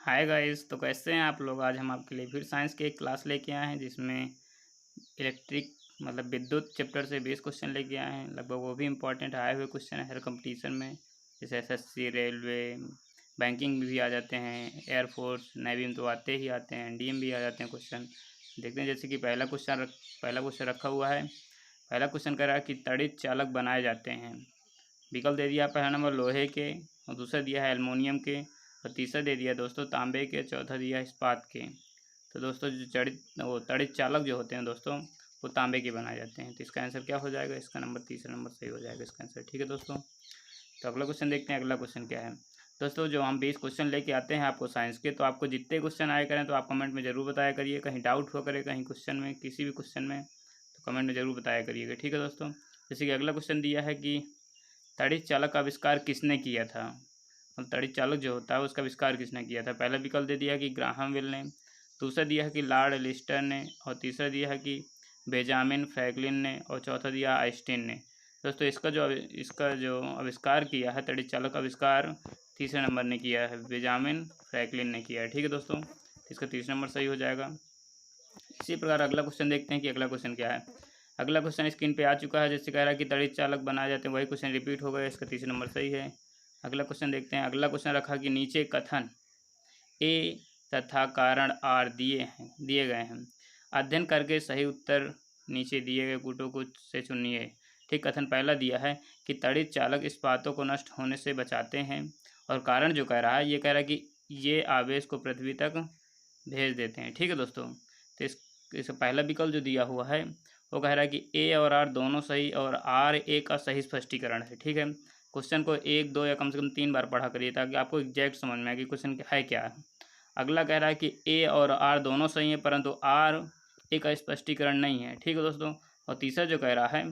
Hi guys, तो कैसे हैं आप लोग। आज हम आपके लिए फिर साइंस की एक क्लास लेके आए हैं जिसमें इलेक्ट्रिक विद्युत चैप्टर से 20 क्वेश्चन लेके आए हैं। लगभग वो भी इम्पोर्टेंट आए हुए क्वेश्चन है हर कंपटीशन में, जैसे एसएससी, रेलवे, बैंकिंग में भी आ जाते हैं, एयरफोर्स, नेवी में तो आते ही आते हैं, एनडीएम भी आ जाते हैं क्वेश्चन। देखते हैं जैसे कि पहला क्वेश्चन रखा हुआ है। पहला क्वेश्चन कह रहा है कि तड़ित चालक बनाए जाते हैं। विकल्प दे दिया पहला नंबर लोहे के, और दूसरा दिया है एल्युमिनियम के, और तीसरा दे दिया दोस्तों तांबे के, चौथा दिया इस्पात के। तो दोस्तों जो तड़ित चालक जो होते हैं दोस्तों, वो तांबे के बनाए जाते हैं। तो इसका आंसर क्या हो जाएगा, इसका नंबर तीसरा नंबर सही हो जाएगा इसका आंसर। ठीक है दोस्तों, तो अगला क्वेश्चन देखते हैं। अगला क्वेश्चन क्या है दोस्तों, जो हम 20 क्वेश्चन लेके आते हैं आपको साइंस के, तो आपको जितने क्वेश्चन आए करें तो आप कमेंट में ज़रूर बताया करिए। कहीं डाउट हुआ करे कहीं क्वेश्चन में, किसी भी क्वेश्चन में, तो कमेंट में ज़रूर बताया करिएगा। ठीक है दोस्तों, जैसे कि अगला क्वेश्चन दिया है कि तड़ित चालक का आविष्कार किसने किया था। तड़ित चालक जो होता है उसका आविष्कार किसने किया था। पहला विकल्प दे दिया है कि ग्राहम बेल ने, दूसरा दिया है कि लॉर्ड लिस्टर ने, और तीसरा दिया है कि बेंजामिन फ्रैंकलिन ने, और चौथा दिया आइंस्टीन ने। दोस्तों इसका जो आविष्कार किया है, तड़ित चालक का आविष्कार तीसरे नंबर ने किया है, बेंजामिन फ्रैंकलिन ने किया है। ठीक है दोस्तों, इसका तीसरा नंबर सही हो जाएगा। इसी प्रकार अगला क्वेश्चन देखते हैं कि अगला क्वेश्चन क्या है। अगला क्वेश्चन स्क्रीन पे आ चुका है, जैसे कह रहा है कि तड़ित चालक बनाए जाते हैं, वही क्वेश्चन रिपीट हो गया, इसका तीसरा नंबर सही है। अगला क्वेश्चन देखते हैं। अगला क्वेश्चन रखा कि नीचे कथन ए तथा कारण आर दिए गए हैं, अध्ययन करके सही उत्तर नीचे दिए गए गुटों को से चुनिए। ठीक, कथन पहला दिया है कि तड़ित चालक इस्पातों को नष्ट होने से बचाते हैं, और कारण जो कह रहा है, ये कह रहा है कि ये आवेश को पृथ्वी तक भेज देते हैं। ठीक है दोस्तों, तो इसका पहला विकल्प जो दिया हुआ है वो कह रहा है कि ए और आर दोनों सही, और आर ए का सही स्पष्टीकरण है। ठीक है, क्वेश्चन को 1, 2 या कम से कम 3 बार पढ़ा करिए ताकि आपको एग्जैक्ट समझ में आए कि क्वेश्चन है क्या है। अगला कह रहा है कि ए और आर दोनों सही हैं, परंतु आर ए का स्पष्टीकरण नहीं है। ठीक है दोस्तों, और तीसरा जो कह रहा है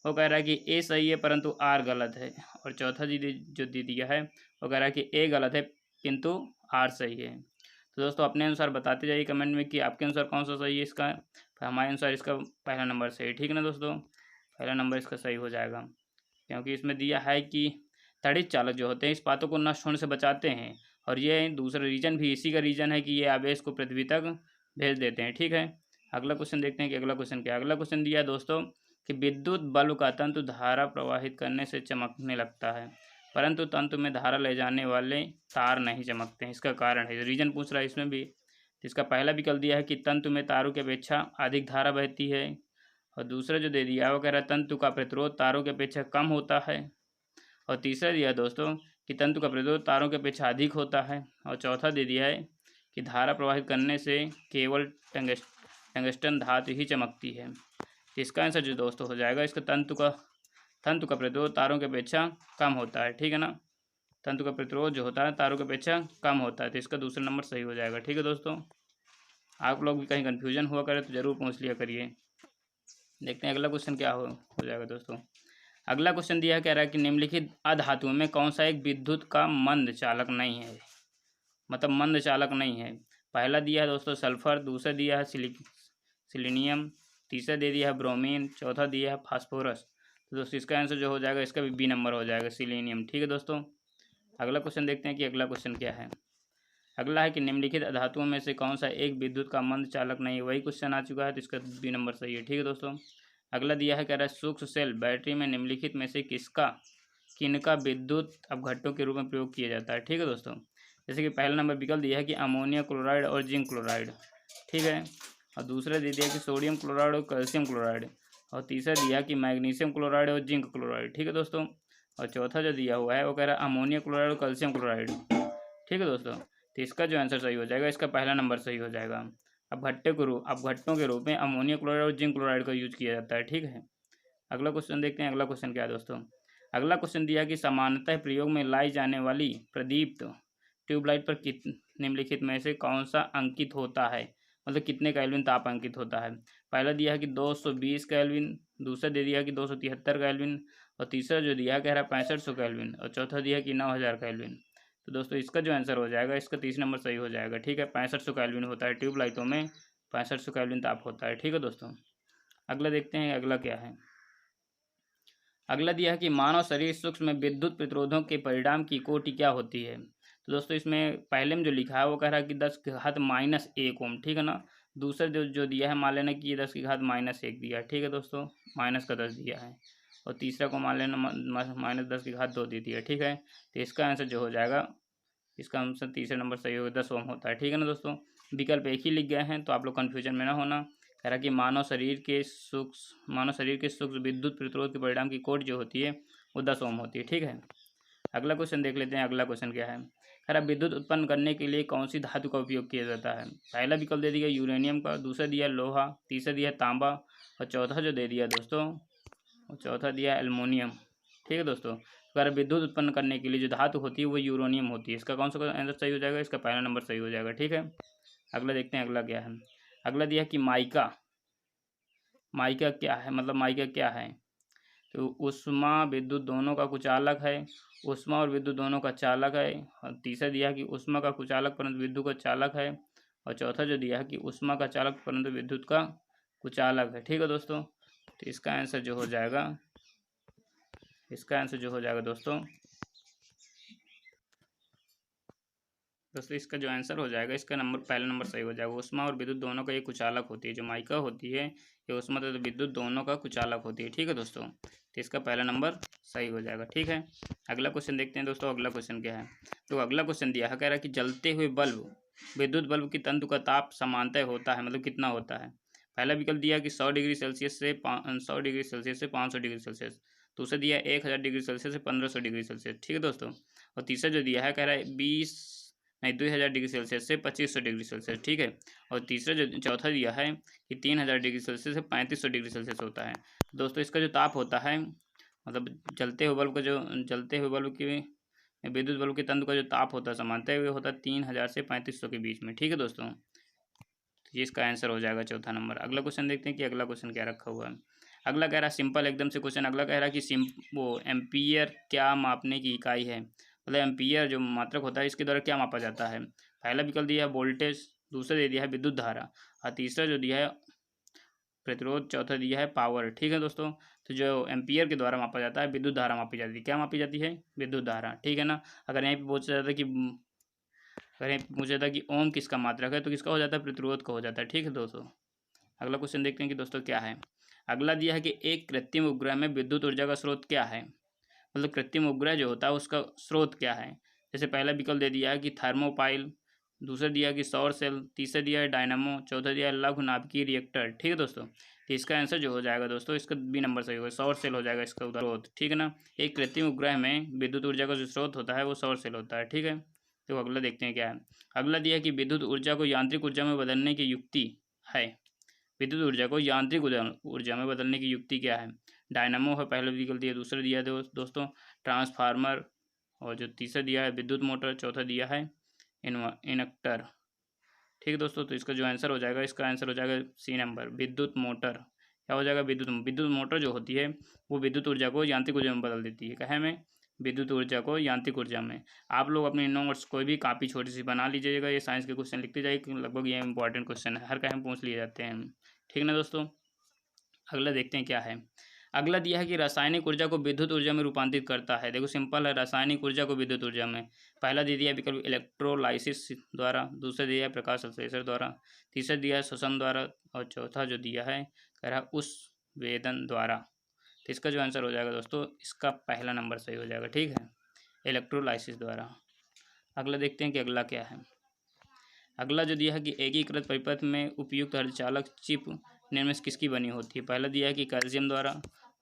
वो कह रहा है कि ए सही है परंतु आर गलत है, और चौथा जो दे दिया है वो कह रहा है कि ए गलत है किंतु आर सही है। तो दोस्तों अपने अनुसार बताते जाइए कमेंट में कि आपके अनुसार कौन सा सही है इसका। हमारे अनुसार इसका पहला नंबर सही। ठीक है ना दोस्तों, पहला नंबर इसका सही हो जाएगा, क्योंकि इसमें दिया है कि तड़ित चालक जो होते हैं इस्पातों को नष्ट होने से बचाते हैं, और ये दूसरा रीजन भी इसी का रीजन है कि ये आवेश को पृथ्वी तक भेज देते हैं। ठीक है, अगला क्वेश्चन देखते हैं कि अगला क्वेश्चन क्या है। अगला क्वेश्चन दिया है दोस्तों कि विद्युत बल्ब का तंतु धारा प्रवाहित करने से चमकने लगता है, परंतु तंतु में धारा ले जाने वाले तार नहीं चमकते हैं, इसका कारण है। रीजन पूछ रहा है इसमें भी। इसका पहला विकल्प दिया है कि तंतु में तारों की अपेक्षा अधिक धारा बहती है, और दूसरा जो दे दिया है वो कह रहा है तंतु का प्रतिरोध तारों की अपेक्षा कम होता है, और तीसरा दिया दोस्तों कि तंतु का प्रतिरोध तारों की अपेक्षा अधिक होता है, और चौथा दे दिया है कि धारा प्रवाहित करने से केवल टंगस्टन धातु ही चमकती है। इसका आंसर जो दोस्तों हो जाएगा, इसका तंतु का प्रतिरोध तारों की अपेक्षा कम होता है। ठीक है ना, तंतु का प्रतिरोध जो होता है तारों की अपेक्षा कम होता है, तो इसका दूसरा नंबर सही हो जाएगा। ठीक है दोस्तों, आप लोग भी कहीं कन्फ्यूजन हुआ करे तो ज़रूर पूछ लिया करिए। देखते हैं अगला क्वेश्चन क्या हो जाएगा दोस्तों। अगला क्वेश्चन दिया है, कह रहा है कि निम्नलिखित अधातुओं में कौन सा एक विद्युत का मंद चालक नहीं है, मंद चालक नहीं है। पहला दिया है दोस्तों सल्फर, दूसरा दिया है सिलीनियम, तीसरा दे दिया है ब्रोमीन, चौथा दिया है फास्फोरस। तो दोस्तों इसका आंसर जो हो जाएगा, इसका भी बी नंबर हो जाएगा, सिलीनियम। ठीक है दोस्तों, अगला क्वेश्चन देखते हैं कि अगला क्वेश्चन क्या है। अगला है कि निम्नलिखित धातुओं में से कौन सा एक विद्युत का मंद चालक नहीं है, वही क्वेश्चन आ चुका है, तो इसका बी नंबर सही है। ठीक है दोस्तों, अगला दिया है, कह रहा है सूक्ष्म सेल बैटरी में निम्नलिखित में से किनका विद्युत अपघट्टों के रूप में प्रयोग किया जाता है। ठीक है दोस्तों, जैसे कि पहला नंबर विकल्प दिया है कि अमोनिया क्लोराइड और जिंक क्लोराइड। ठीक है, और दूसरा दे दिया कि सोडियम क्लोराइड और कैल्शियम क्लोराइड, और तीसरा दिया कि मैग्नीशियम क्लोराइड और जिंक क्लोराइड। ठीक है दोस्तों, और चौथा जो दिया हुआ है वो कह रहा है अमोनिया क्लोराइड और कैल्शियम क्लोराइड। ठीक है दोस्तों, तो इसका जो आंसर सही हो जाएगा, इसका पहला नंबर सही हो जाएगा। अपघट्टों के रूप में अमोनिया क्लोराइड और जिंक क्लोराइड का यूज किया जाता है। ठीक है, अगला क्वेश्चन देखते हैं। अगला क्वेश्चन क्या है दोस्तों। अगला क्वेश्चन दिया कि सामान्यतः प्रयोग में लाई जाने वाली प्रदीप्त ट्यूबलाइट पर निम्नलिखित में से कौन सा अंकित होता है, कितने केल्विन ताप अंकित होता है। पहला दिया है कि 220 केल्विन, दूसरा दे दिया कि 273 केल्विन, और तीसरा जो दिया है कह रहा है 6500 केल्विन, और चौथा दिया कि 9000 केल्विन। तो दोस्तों इसका जो आंसर हो जाएगा, इसका तीसरा नंबर सही हो जाएगा। ठीक है, 6500 केल्विन होता है, ट्यूबलाइटों में 6500 केल्विन ताप होता है। ठीक है दोस्तों, अगला देखते हैं अगला क्या है। अगला दिया है कि मानव शरीर सूक्ष्म विद्युत प्रतिरोधों के परिणाम की कोटि क्या होती है। तो दोस्तों इसमें पहले में जो लिखा है वो कह रहा है कि 10 की घात -1 ओम, ठीक है ना। दूसरा जो दिया है मान लेना कि ये 10 की घात -1 दिया है, ठीक है दोस्तों, माइनस का 10 दिया है। और तीसरा को मान लेना -10 की घात 2 दे दिया है, ठीक है। तो इसका आंसर जो हो जाएगा, इसका आंसर तीसरा नंबर सही होगा, 10 ओम होता है, ठीक है ना दोस्तों। विकल्प एक ही लिख गए हैं तो आप लोग कन्फ्यूजन में ना होना। कह रहा कि मानव शरीर के सूक्ष्म विद्युत प्रतिरोध के परिणाम की कोट जो होती है वो 10 ओम होती है, ठीक है। अगला क्वेश्चन देख लेते हैं। अगला क्वेश्चन क्या है, कह रहा विद्युत उत्पन्न करने के लिए कौन सी धातु का उपयोग किया जाता है। पहला विकल्प दे दिया यूरेनियम का, दूसरा दिया लोहा, तीसरा दिया तांबा, और चौथा जो दे दिया दोस्तों, और चौथा दिया एल्युमिनियम, ठीक है दोस्तों। अगर विद्युत उत्पन्न करने के लिए जो धातु होती है वो यूरेनियम होती है। इसका कौन सा आंसर सही हो जाएगा, इसका पहला नंबर सही हो जाएगा, ठीक है। अगला देखते हैं अगला क्या है। अगला दिया कि माइका क्या है, मतलब माइका क्या है। तो ऊष्मा विद्युत दोनों का कुचालक है, ऊष्मा और विद्युत दोनों का चालक है। और तीसरा दिया कि ऊष्मा का कुचालक परंतु विद्युत का चालक है। और चौथा जो दिया है कि ऊष्मा का चालक परंतु विद्युत का कुचालक है, ठीक है दोस्तों। तो इसका आंसर जो हो जाएगा, दोस्तों इसका जो आंसर हो जाएगा, इसका पहला नंबर सही हो जाएगा। ऊष्मा और विद्युत दोनों का ये कुचालक होती है। जो माइका होती है ये ऊष्मा तथा विद्युत दोनों का कुचालक होती है, ठीक है दोस्तों। तो इसका पहला नंबर सही हो जाएगा, ठीक है। अगला क्वेश्चन देखते हैं दोस्तों। अगला क्वेश्चन क्या है, तो अगला क्वेश्चन दिया है, कह रहा है कि जलते हुए बल्ब विद्युत बल्ब की तंतु का ताप समानतः होता है, मतलब कितना होता है। पहला विकल्प दिया कि 100 डिग्री सेल्सियस से 500 डिग्री सेल्सियस। दूसरा दिया 1000 डिग्री सेल्सियस से 1500 डिग्री सेल्सियस, ठीक है दोस्तों। और तीसरा जो दिया है कह रहा है 2000 डिग्री सेल्सियस से 2500 डिग्री सेल्सियस, ठीक है। और तीसरा जो चौथा दिया है कि 3000 डिग्री सेल्सियस से 3500 डिग्री सेल्सियस होता है। दोस्तों इसका जो ताप होता है, मतलब जलते हुए बल्ब की विद्युत बल्ब के तंतु का जो ताप होता है समानतः वो होता है 3000 से 3500 के बीच में, ठीक है दोस्तों। तो ये इसका आंसर हो जाएगा चौथा नंबर। अगला क्वेश्चन देखते हैं कि अगला क्वेश्चन क्या रखा हुआ है। अगला कह रहा है सिंपल एकदम से क्वेश्चन। अगला कह रहा है कि वो एम्पियर क्या मापने की इकाई है, मतलब एम्पियर जो मात्रक होता है इसके द्वारा क्या मापा जाता है। पहला विकल्प दिया है वोल्टेज, दूसरा दे दिया है विद्युत धारा, और तीसरा जो दिया है प्रतिरोध, चौथा दिया है पावर, ठीक है दोस्तों। तो जो एम्पियर के द्वारा मापा जाता है विद्युत धारा मापी जाती है। क्या मापी जाती है, विद्युत धारा, ठीक है ना। अगर यहीं पूछा जाता कि ओम किसका मात्रक है तो किसका हो जाता है, प्रतिरोध का हो जाता है, ठीक है दोस्तों। अगला क्वेश्चन देखते हैं कि दोस्तों क्या है। अगला दिया है कि एक कृत्रिम उपग्रह में विद्युत ऊर्जा का स्रोत क्या है, मतलब कृत्रिम उपग्रह जो होता है उसका स्रोत क्या है। जैसे पहला विकल्प दे दिया है कि थर्मोपाइल, दूसरा दिया है कि सौर सेल, तीसरा दिया है डायनामो, चौथा दिया है लघु नाभिकीय रिएक्टर, ठीक है दोस्तों। तो इसका आंसर जो हो जाएगा दोस्तों, इसका बी नंबर सही होगा, सौर सेल हो जाएगा इसका स्रोत, ठीक है ना। एक कृत्रिम उपग्रह में विद्युत ऊर्जा का जो स्रोत होता है वो सौर सेल होता है, ठीक है। तो अगला देखते हैं क्या है। अगला दिया है कि विद्युत ऊर्जा को यांत्रिक ऊर्जा में बदलने की युक्ति है। विद्युत ऊर्जा को यांत्रिक ऊर्जा में बदलने की युक्ति क्या है। डायनामो है पहला विकल्प दिया, दूसरा दिया है दोस्तों ट्रांसफार्मर, और जो तीसरा दिया है विद्युत मोटर, चौथा दिया है इंडक्टर, ठीक है दोस्तों। तो इसका जो आंसर हो जाएगा, इसका आंसर हो जाएगा सी नंबर, विद्युत मोटर। क्या हो जाएगा, विद्युत मोटर जो होती है वो विद्युत ऊर्जा को यांत्रिक ऊर्जा में बदल देती है। कहे में विद्युत ऊर्जा को यांत्रिक ऊर्जा में। आप लोग अपने नोट्स कोई भी कापी छोटी सी बना लीजिएगा, ये साइंस के क्वेश्चन लिखते जाइए, लगभग ये इंपॉर्टेंट क्वेश्चन है, हर कहीं पूछ लिए जाते हैं, ठीक ना दोस्तों। अगला देखते हैं क्या है। अगला दिया है कि रासायनिक ऊर्जा को विद्युत ऊर्जा में रूपांतरित करता है। देखो सिंपल है, रासायनिक ऊर्जा को विद्युत ऊर्जा में। पहला दे दिया विकल्प इलेक्ट्रोलाइसिस द्वारा, दूसरा दिया है प्रकाश संश्लेषण द्वारा, तीसरा दिया है श्वसन द्वारा, और चौथा जो दिया है कह रहा है उस वेदन द्वारा। तो इसका जो आंसर हो जाएगा दोस्तों, इसका पहला नंबर सही हो जाएगा, ठीक है, इलेक्ट्रोलाइसिस द्वारा। अगला देखते हैं कि अगला क्या है। अगला जो दिया है कि एकीकृत परिपथ में उपयुक्त अर्धचालक चिप निम्न में किसकी बनी होती है। पहला दिया है कि कैल्शियम द्वारा,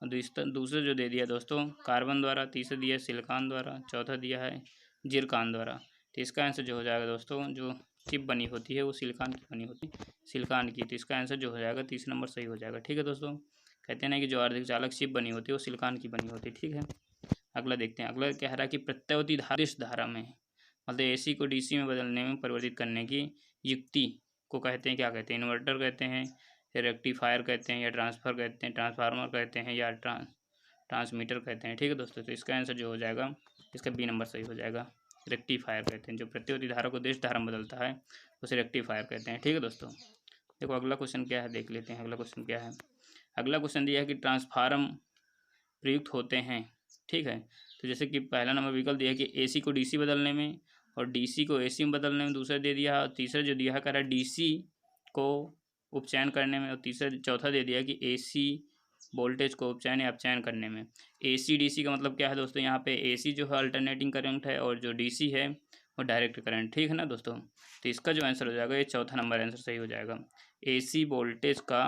और दूसरा जो दे दिया दोस्तों कार्बन द्वारा, तीसरा दिया है सिलिकॉन द्वारा, चौथा दिया है जिरकॉन द्वारा। तो इसका आंसर जो हो जाएगा दोस्तों, जो चिप बनी होती है वो सिलिकॉन की बनी होती है, सिलिकॉन की। तो इसका आंसर जो हो जाएगा तीसरा नंबर सही हो जाएगा, ठीक है दोस्तों। कहते हैं ना कि जो अर्धचालक चिप बनी होती है वो सिलिकॉन की बनी होती है, ठीक है। अगला देखते हैं। अगला कह रहा है कि प्रत्यावर्ती धारा में, मतलब एसी को डीसी में बदलने में परिवर्तित करने की युक्ति को कहते हैं, क्या कहते हैं, इन्वर्टर कहते हैं, या रेक्टिफायर कहते हैं, या ट्रांसफर कहते हैं, ट्रांसफार्मर कहते हैं, या ट्रांसमीटर कहते हैं, ठीक है दोस्तों। तो इसका आंसर जो हो जाएगा, इसका बी नंबर सही हो जाएगा, रेक्टिफायर कहते हैं। जो प्रत्यावर्ती धारा को देश धारा में बदलता है उसे रेक्टिफायर कहते हैं, ठीक है दोस्तों। देखो अगला क्वेश्चन क्या है, देख लेते हैं अगला क्वेश्चन क्या है। अगला क्वेश्चन दिया है कि ट्रांसफार्म प्रयुक्त होते हैं, ठीक है। तो जैसे कि पहला नंबर विकल्प दिया है कि एसी को डीसी बदलने में, और डीसी को एसी में बदलने में दूसरा दे दिया, और तीसरा जो दिया कह रहा है डीसी को उपचयन करने में, और चौथा दे दिया कि एसी वोल्टेज को उपचयन या अपचयन करने में। एसी डीसी का मतलब क्या है दोस्तों, यहाँ पे एसी जो है अल्टरनेटिंग करंट है और जो डीसी है वो डायरेक्ट करंट, ठीक है ना दोस्तों। तो इसका जो आंसर हो जाएगा ये चौथा नंबर आंसर सही हो जाएगा। एसी वोल्टेज का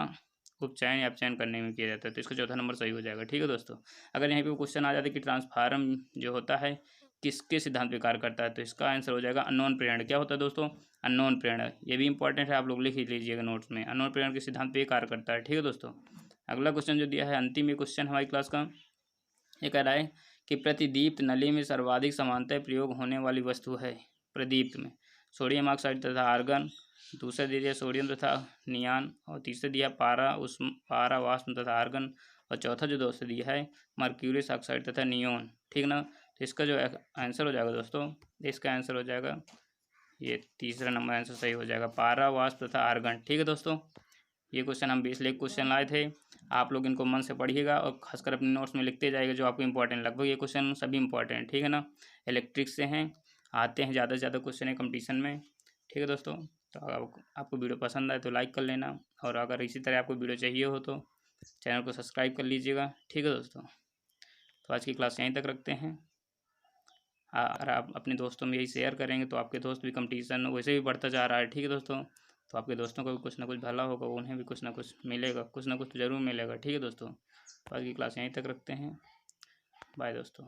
उपचयन या अपचयन करने में किया जाता है, तो इसका चौथा नंबर सही हो जाएगा, ठीक है दोस्तों। अगर यहाँ पे क्वेश्चन आ जाता है कि ट्रांसफार्मर जो होता है किसके सिद्धांत पे कार्य करता है, तो इसका आंसर हो जाएगा अननोन प्रेरण। क्या होता है दोस्तों, अननोन प्रेरण। ये भी इंपॉर्टेंट है, आप लोग लिख ही लीजिएगा नोट्स में, अननोन प्रेरण के सिद्धांत पे कार्य करता है, ठीक है दोस्तों। अगला क्वेश्चन जो दिया है अंतिम ये क्वेश्चन हमारी क्लास का, ये कह रहा है कि प्रतिदीप्त नली में सर्वाधिक समानतः प्रयोग होने वाली वस्तु है। प्रदीप्त में सोडियम ऑक्साइड तथा आर्गन, दूसरा दे दिया सोडियम तथा नियान, और तीसरा दिया पारा वाष्प तथा आर्गन, और चौथा जो दोस्तों दिया है मर्क्यूरियस ऑक्साइड तथा नियोन, ठीक ना। तो इसका जो आंसर हो जाएगा दोस्तों, इसका आंसर हो जाएगा ये तीसरा नंबर आंसर सही हो जाएगा, पारा वाष्प तथा आर्गन, ठीक है दोस्तों। ये क्वेश्चन हम 20 लेख क्वेश्चन लाए थे, आप लोग इनको मन से पढ़िएगा और खासकर अपने नोट्स में लिखते जाएगा जो आपको इंपॉर्टेंट, लगभग ये क्वेश्चन सभी इंपॉर्टेंट, ठीक है ना। इलेक्ट्रिक से हैं, आते हैं ज़्यादा से ज़्यादा क्वेश्चन है कंपटीशन में, ठीक है दोस्तों। तो आपको वीडियो पसंद आए तो लाइक कर लेना, और अगर इसी तरह आपको वीडियो चाहिए हो तो चैनल को सब्सक्राइब कर लीजिएगा, ठीक है दोस्तों। तो आज की क्लास यहीं तक रखते हैं। अगर आप अपने दोस्तों में यही शेयर करेंगे तो आपके दोस्त भी कंपटीशन वैसे भी बढ़ता जा रहा है, ठीक है दोस्तों। तो आपके दोस्तों को भी कुछ ना कुछ भला होगा, उन्हें भी कुछ ना कुछ मिलेगा, कुछ ना कुछ तो ज़रूर मिलेगा, ठीक है दोस्तों। तो आज की क्लास यहीं तक रखते हैं, बाय दोस्तों।